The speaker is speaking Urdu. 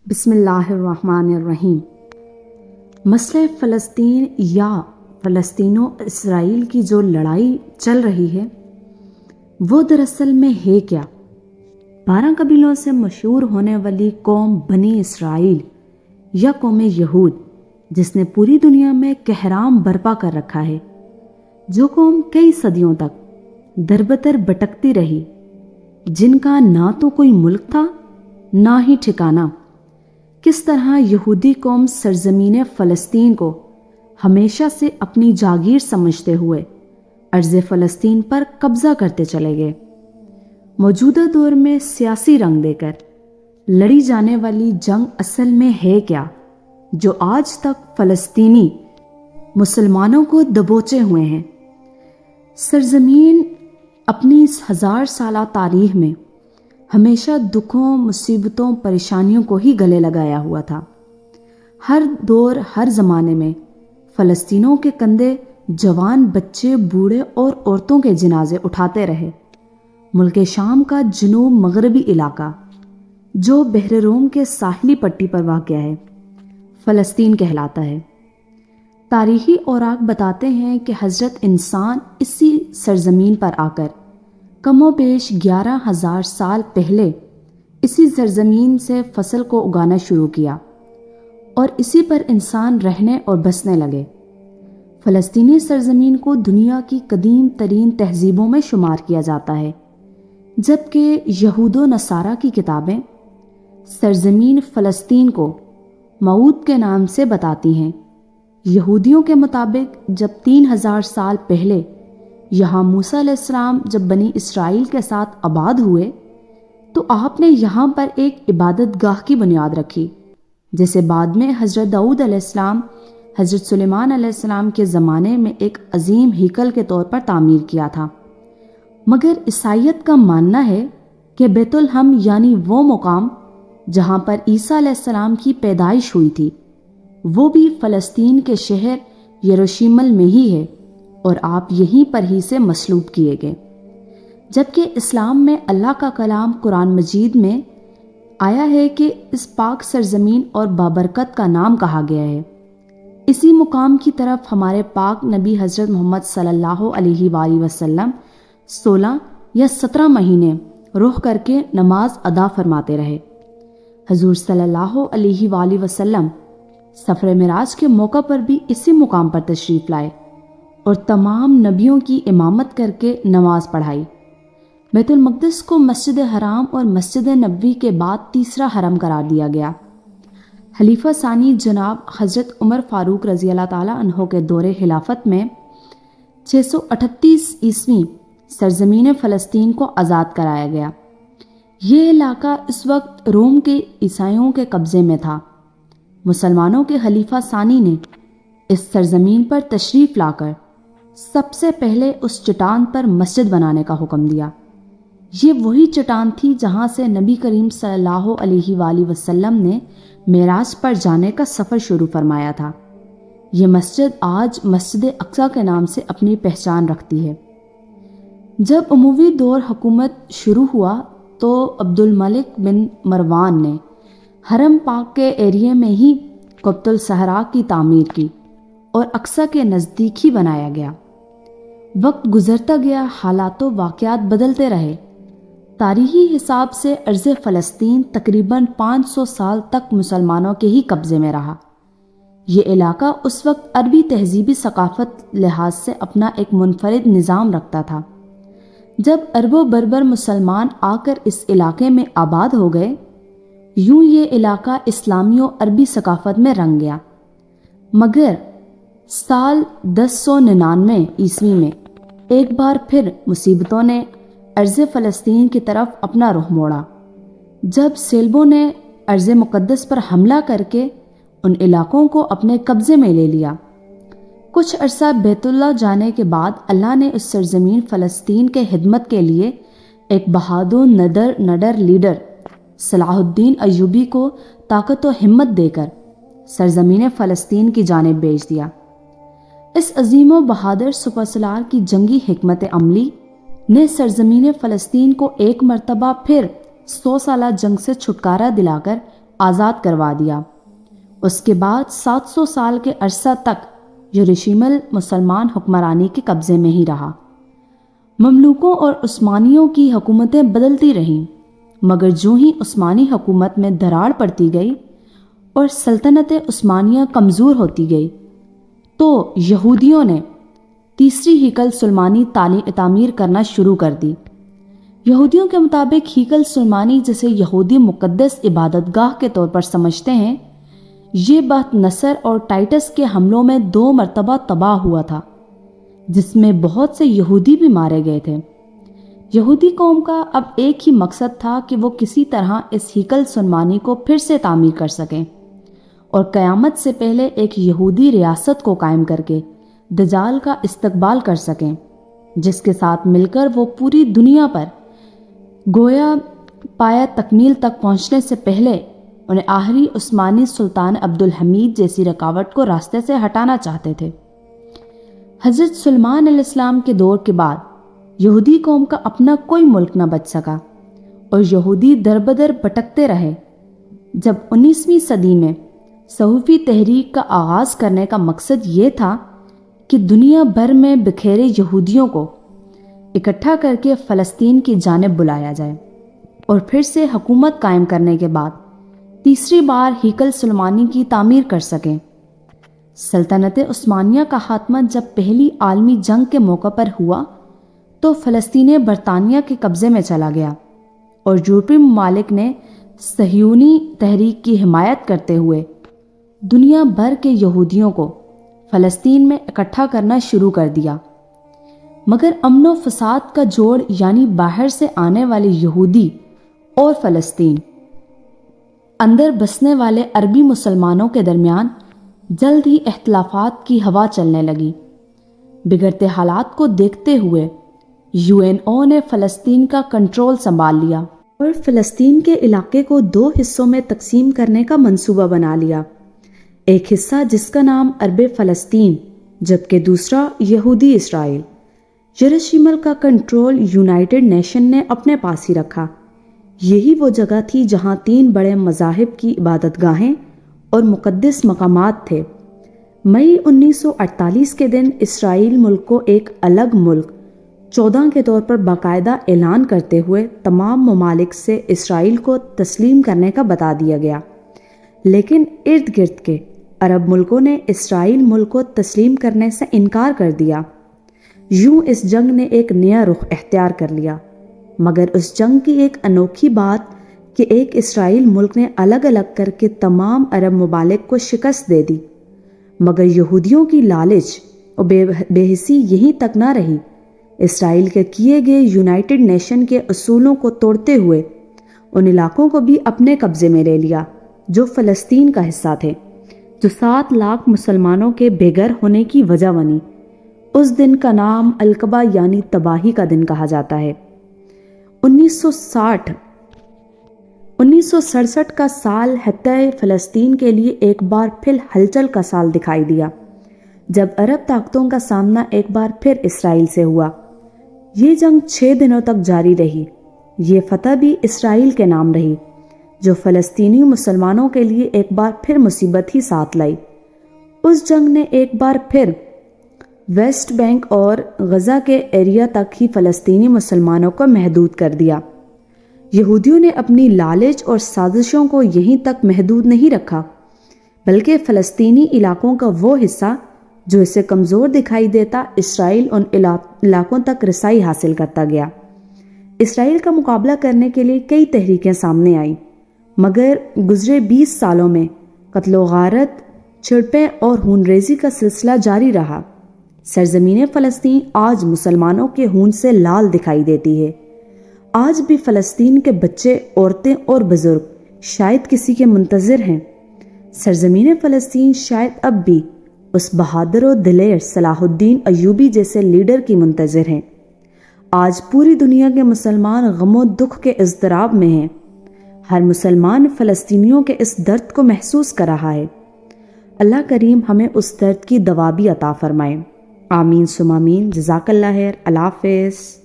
بسم اللہ الرحمن الرحیم۔ مسئلہ فلسطین یا فلسطین و اسرائیل کی جو لڑائی چل رہی ہے وہ دراصل میں ہے کیا؟ 12 قبیلوں سے مشہور ہونے والی قوم بنی اسرائیل یا قوم یہود، جس نے پوری دنیا میں کہرام برپا کر رکھا ہے، جو قوم کئی صدیوں تک دربدر بھٹکتی رہی، جن کا نہ تو کوئی ملک تھا نہ ہی ٹھکانہ، کس طرح یہودی قوم سرزمین فلسطین کو ہمیشہ سے اپنی جاگیر سمجھتے ہوئے ارض فلسطین پر قبضہ کرتے چلے گئے۔ موجودہ دور میں سیاسی رنگ دے کر لڑی جانے والی جنگ اصل میں ہے کیا، جو آج تک فلسطینی مسلمانوں کو دبوچے ہوئے ہیں؟ سرزمین اپنی اس 1000 سالہ تاریخ میں ہمیشہ دکھوں، مصیبتوں، پریشانیوں کو ہی گلے لگایا ہوا تھا۔ ہر دور، ہر زمانے میں فلسطینوں کے کندھے جوان بچے، بوڑھے اور عورتوں کے جنازے اٹھاتے رہے۔ ملک شام کا جنوب مغربی علاقہ، جو بحر روم کے ساحلی پٹی پر واقع ہے، فلسطین کہلاتا ہے۔ تاریخی اوراق بتاتے ہیں کہ حضرت انسان اسی سرزمین پر آ کر کم و بیش 11,000 سال پہلے اسی سرزمین سے فصل کو اگانا شروع کیا اور اسی پر انسان رہنے اور بسنے لگے۔ فلسطینی سرزمین کو دنیا کی قدیم ترین تہذیبوں میں شمار کیا جاتا ہے، جبکہ یہود و نصارہ کی کتابیں سرزمین فلسطین کو معود کے نام سے بتاتی ہیں۔ یہودیوں کے مطابق جب 3000 سال پہلے یہاں موسیٰ علیہ السلام جب بنی اسرائیل کے ساتھ آباد ہوئے تو آپ نے یہاں پر ایک عبادت گاہ کی بنیاد رکھی، جسے بعد میں حضرت داؤد علیہ السلام، حضرت سلیمان علیہ السلام کے زمانے میں ایک عظیم ہیکل کے طور پر تعمیر کیا تھا۔ مگر عیسائیت کا ماننا ہے کہ بیت الحم یعنی وہ مقام جہاں پر عیسیٰ علیہ السلام کی پیدائش ہوئی تھی، وہ بھی فلسطین کے شہر یروشلم میں ہی ہے اور آپ یہیں پر ہی سے مصلوب کیے گئے۔ جبکہ اسلام میں اللہ کا کلام قرآن مجید میں آیا ہے کہ اس پاک سرزمین اور بابرکت کا نام کہا گیا ہے۔ اسی مقام کی طرف ہمارے پاک نبی حضرت محمد صلی اللہ علیہ وآلہ وسلم 16 یا 17 مہینے رخ کر کے نماز ادا فرماتے رہے۔ حضور صلی اللہ علیہ وآلہ وسلم سفر معراج کے موقع پر بھی اسی مقام پر تشریف لائے اور تمام نبیوں کی امامت کر کے نماز پڑھائی۔ بیت المقدس کو مسجد حرام اور مسجد نبوی کے بعد تیسرا حرم قرار دیا گیا۔ خلیفہ ثانی جناب حضرت عمر فاروق رضی اللہ تعالیٰ عنہ کے دور خلافت میں 638 عیسوی سرزمین فلسطین کو آزاد کرایا گیا۔ یہ علاقہ اس وقت روم کے عیسائیوں کے قبضے میں تھا۔ مسلمانوں کے خلیفہ ثانی نے اس سرزمین پر تشریف لا کر سب سے پہلے اس چٹان پر مسجد بنانے کا حکم دیا۔ یہ وہی چٹان تھی جہاں سے نبی کریم صلی اللہ علیہ وآلہ وسلم نے معراج پر جانے کا سفر شروع فرمایا تھا۔ یہ مسجد آج مسجد اقصیٰ کے نام سے اپنی پہچان رکھتی ہے۔ جب اموی دور حکومت شروع ہوا تو عبد الملک بن مروان نے حرم پاک کے ایریے میں ہی قبۃ الصحرا کی تعمیر کی اور اقصیٰ کے نزدیک ہی بنایا گیا۔ وقت گزرتا گیا، حالات و واقعات بدلتے رہے۔ تاریخی حساب سے ارض فلسطین تقریباً 500 سال تک مسلمانوں کے ہی قبضے میں رہا۔ یہ علاقہ اس وقت عربی تہذیبی ثقافت لحاظ سے اپنا ایک منفرد نظام رکھتا تھا۔ جب عرب و بربر مسلمان آ کر اس علاقے میں آباد ہو گئے، یوں یہ علاقہ اسلامی و عربی ثقافت میں رنگ گیا۔ مگر سال 1099 عیسوی میں ایک بار پھر مصیبتوں نے ارض فلسطین کی طرف اپنا رخ موڑا، جب سیلبوں نے ارض مقدس پر حملہ کر کے ان علاقوں کو اپنے قبضے میں لے لیا۔ کچھ عرصہ بیت اللہ جانے کے بعد اللہ نے اس سرزمین فلسطین کے خدمت کے لیے ایک بہادر نڈر لیڈر صلاح الدین ایوبی کو طاقت و ہمت دے کر سرزمین فلسطین کی جانب بھیج دیا۔ اس عظیم و بہادر سپہ سالار کی جنگی حکمت عملی نے سرزمین فلسطین کو ایک مرتبہ پھر 100 سالہ جنگ سے چھٹکارا دلا کر آزاد کروا دیا۔ اس کے بعد 700 سال کے عرصہ تک یروشلم مسلمان حکمرانی کے قبضے میں ہی رہا۔ مملوکوں اور عثمانیوں کی حکومتیں بدلتی رہیں، مگر جو ہی عثمانی حکومت میں دراڑ پڑتی گئی اور سلطنت عثمانیہ کمزور ہوتی گئی تو یہودیوں نے تیسری ہیکل سلیمانی تعمیر کرنا شروع کر دی۔ یہودیوں کے مطابق ہیکل سلیمانی جسے یہودی مقدس عبادت گاہ کے طور پر سمجھتے ہیں، یہ بخت نصر اور ٹائٹس کے حملوں میں 2 مرتبہ تباہ ہوا تھا، جس میں بہت سے یہودی بھی مارے گئے تھے۔ یہودی قوم کا اب ایک ہی مقصد تھا کہ وہ کسی طرح اس ہیکل سلیمانی کو پھر سے تعمیر کر سکیں اور قیامت سے پہلے ایک یہودی ریاست کو قائم کر کے دجال کا استقبال کر سکیں، جس کے ساتھ مل کر وہ پوری دنیا پر گویا پایہ تکمیل تک پہنچنے سے پہلے انہیں آخری عثمانی سلطان عبدالحمید جیسی رکاوٹ کو راستے سے ہٹانا چاہتے تھے۔ حضرت سلیمان علیہ السلام کے دور کے بعد یہودی قوم کا اپنا کوئی ملک نہ بچ سکا اور یہودی در بدر بھٹکتے رہے۔ جب 19ویں صدی میں صوفی تحریک کا آغاز کرنے کا مقصد یہ تھا کہ دنیا بھر میں بکھیرے یہودیوں کو اکٹھا کر کے فلسطین کی جانب بلایا جائے اور پھر سے حکومت قائم کرنے کے بعد تیسری بار ہیکل سلیمانی کی تعمیر کر سکیں۔ سلطنت عثمانیہ کا خاتمہ جب پہلی عالمی جنگ کے موقع پر ہوا تو فلسطین برطانیہ کے قبضے میں چلا گیا اور یورپی ممالک نے صہیونی تحریک کی حمایت کرتے ہوئے دنیا بھر کے یہودیوں کو فلسطین میں اکٹھا کرنا شروع کر دیا۔ مگر امن و فساد کا جوڑ یعنی باہر سے آنے والے یہودی اور فلسطین اندر بسنے والے عربی مسلمانوں کے درمیان جلد ہی اختلافات کی ہوا چلنے لگی۔ بگڑتے حالات کو دیکھتے ہوئے UNO نے فلسطین کا کنٹرول سنبھال لیا اور فلسطین کے علاقے کو 2 حصوں میں تقسیم کرنے کا منصوبہ بنا لیا، ایک حصہ جس کا نام عرب فلسطین جبکہ دوسرا یہودی اسرائیل۔ یروشلم کا کنٹرول یونائٹڈ نیشن نے اپنے پاس ہی رکھا۔ یہی وہ جگہ تھی جہاں 3 بڑے مذاہب کی عبادت گاہیں اور مقدس مقامات تھے۔ مئی 1948 کے دن اسرائیل ملک کو ایک الگ ملک 14 کے طور پر باقاعدہ اعلان کرتے ہوئے تمام ممالک سے اسرائیل کو تسلیم کرنے کا بتا دیا گیا، لیکن ارد گرد کے عرب ملکوں نے اسرائیل ملک کو تسلیم کرنے سے انکار کر دیا۔ یوں اس جنگ نے ایک نیا رخ اختیار کر لیا، مگر اس جنگ کی ایک انوکھی بات کہ ایک اسرائیل ملک نے الگ الگ کر کے تمام عرب ممالک کو شکست دے دی۔ مگر یہودیوں کی لالچ اور بے حسی یہیں تک نہ رہی۔ اسرائیل کے کیے گئے یونائٹڈ نیشن کے اصولوں کو توڑتے ہوئے ان علاقوں کو بھی اپنے قبضے میں لے لیا جو فلسطین کا حصہ تھے، جو 7 لاکھ مسلمانوں کے بے گھر ہونے کی وجہ بنی۔ اس دن کا نام القبہ یعنی تباہی کا دن کہا جاتا ہے۔ 1967 کا سال خطہ فلسطین کے لیے ایک بار پھر ہلچل کا سال دکھائی دیا، جب عرب طاقتوں کا سامنا ایک بار پھر اسرائیل سے ہوا۔ یہ جنگ 6 دنوں تک جاری رہی۔ یہ فتح بھی اسرائیل کے نام رہی، جو فلسطینی مسلمانوں کے لیے ایک بار پھر مصیبت ہی ساتھ لائی۔ اس جنگ نے ایک بار پھر ویسٹ بینک اور غزہ کے ایریا تک ہی فلسطینی مسلمانوں کو محدود کر دیا۔ یہودیوں نے اپنی لالچ اور سازشوں کو یہیں تک محدود نہیں رکھا، بلکہ فلسطینی علاقوں کا وہ حصہ جو اسے کمزور دکھائی دیتا، اسرائیل ان علاقوں تک رسائی حاصل کرتا گیا۔ اسرائیل کا مقابلہ کرنے کے لیے کئی تحریکیں سامنے آئیں، مگر گزرے 20 سالوں میں قتل و غارت، جھڑپیں اور خون ریزی کا سلسلہ جاری رہا۔ سرزمین فلسطین آج مسلمانوں کے خون سے لال دکھائی دیتی ہے۔ آج بھی فلسطین کے بچے، عورتیں اور بزرگ شاید کسی کے منتظر ہیں۔ سرزمین فلسطین شاید اب بھی اس بہادر و دلیر صلاح الدین ایوبی جیسے لیڈر کی منتظر ہیں۔ آج پوری دنیا کے مسلمان غم و دکھ کے اضطراب میں ہیں۔ ہر مسلمان فلسطینیوں کے اس درد کو محسوس کر رہا ہے۔ اللہ کریم ہمیں اس درد کی دوا بھی عطا فرمائے۔ آمین ثم آمین۔ جزاک اللہ خیر۔ اللہ حافظ۔